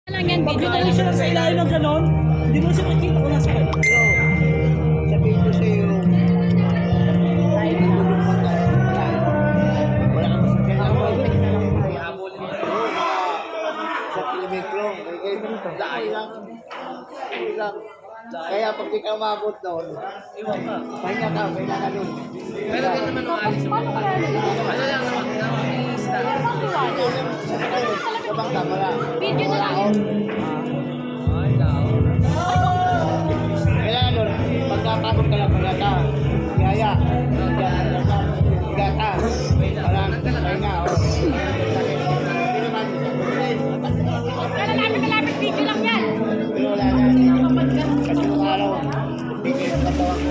lang yan, Pag video na nakali lang. siya lang sa ilalim ng ganon, hindi mo siya makikita kung nasa kanya. Pero, sabihin ko sa'yo, kahit tulog pa ka, wala kang masakyan na ako. Sa kilometro, daan lang. Daan lang. Kaya pag di ka umabot doon, pahinga ka doon. Pero din naman ang alis sa mga ano lang naman, isda. Sa bangka, wala. Video na lang yan. Ay, lao. Kailangan doon, pag napagod ka lang, wala ka. Kaya, gata. Wala, pahinga. Hindi naman, Kalapit, video lang yan. pero wala na. Kasi nung araw, bigay ang katawan ko.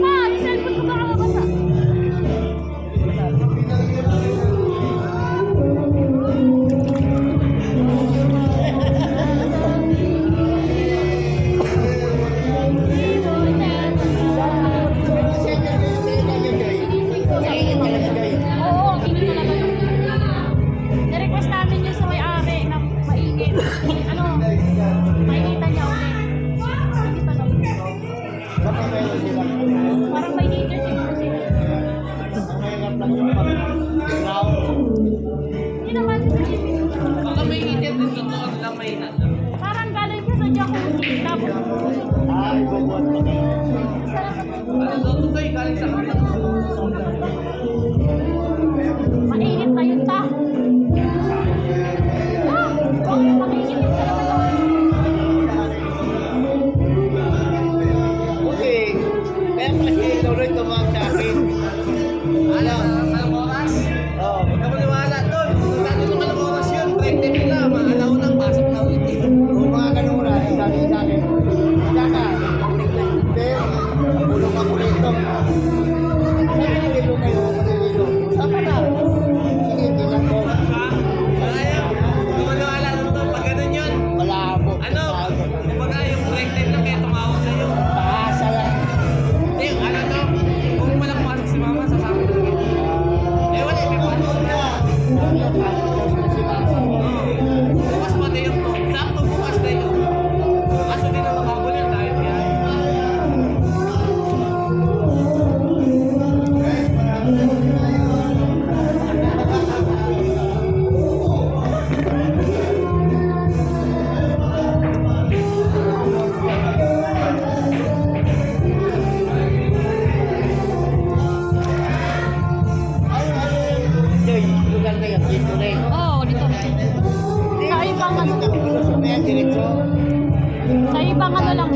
Pa, yung cellphone ko baka mabasa. Oo, hindi talaga yun. Nirequest namin yun sa may-ari na maigit. Ano, makikita niya ulit. Hindi talaga. Parang may dito siguro sila. Hindi naman kasi Baka may itin din totoo lang may inan. parang galing siya sa jacuzzi. Tapos, Ay, bubuhat pa kayo. Ano daw totoo galing sa kanila. mainit na yun ta. Bakit mainit yun sa naman? Okay. Kaya pala si Loroy tumawag sa akin. Alam, alam oras? Oo. Huwag ka maniwala doon. Kung dati nung alam oras yun, break time nila, maalaw nang pasok na ulit eh. Kung mga ganun oras, sabi sa akin, wala ka. Hindi. Bulong ako rito. Sabi ni Lilo kayo, Lilo. Sama na. Sige, tingnan ko. Kaya, kung maniwala doon, pag ganun yun, Malabo. ano, kumbaga yung break time lang kaya tumawag sa'yo. Paasa lang. Hindi, ano to, kung walang pasok si mama, sasama na lang. Eh, wala, may pasok sila. Bukas pa tayo to. Sakto bukas tayo. Kaso di na makabul yun dahil yan. Joy, lugar na yan, dito rin. Oo, dito. Sa ibang ano, Kaya diretso. sa ibang ano lang.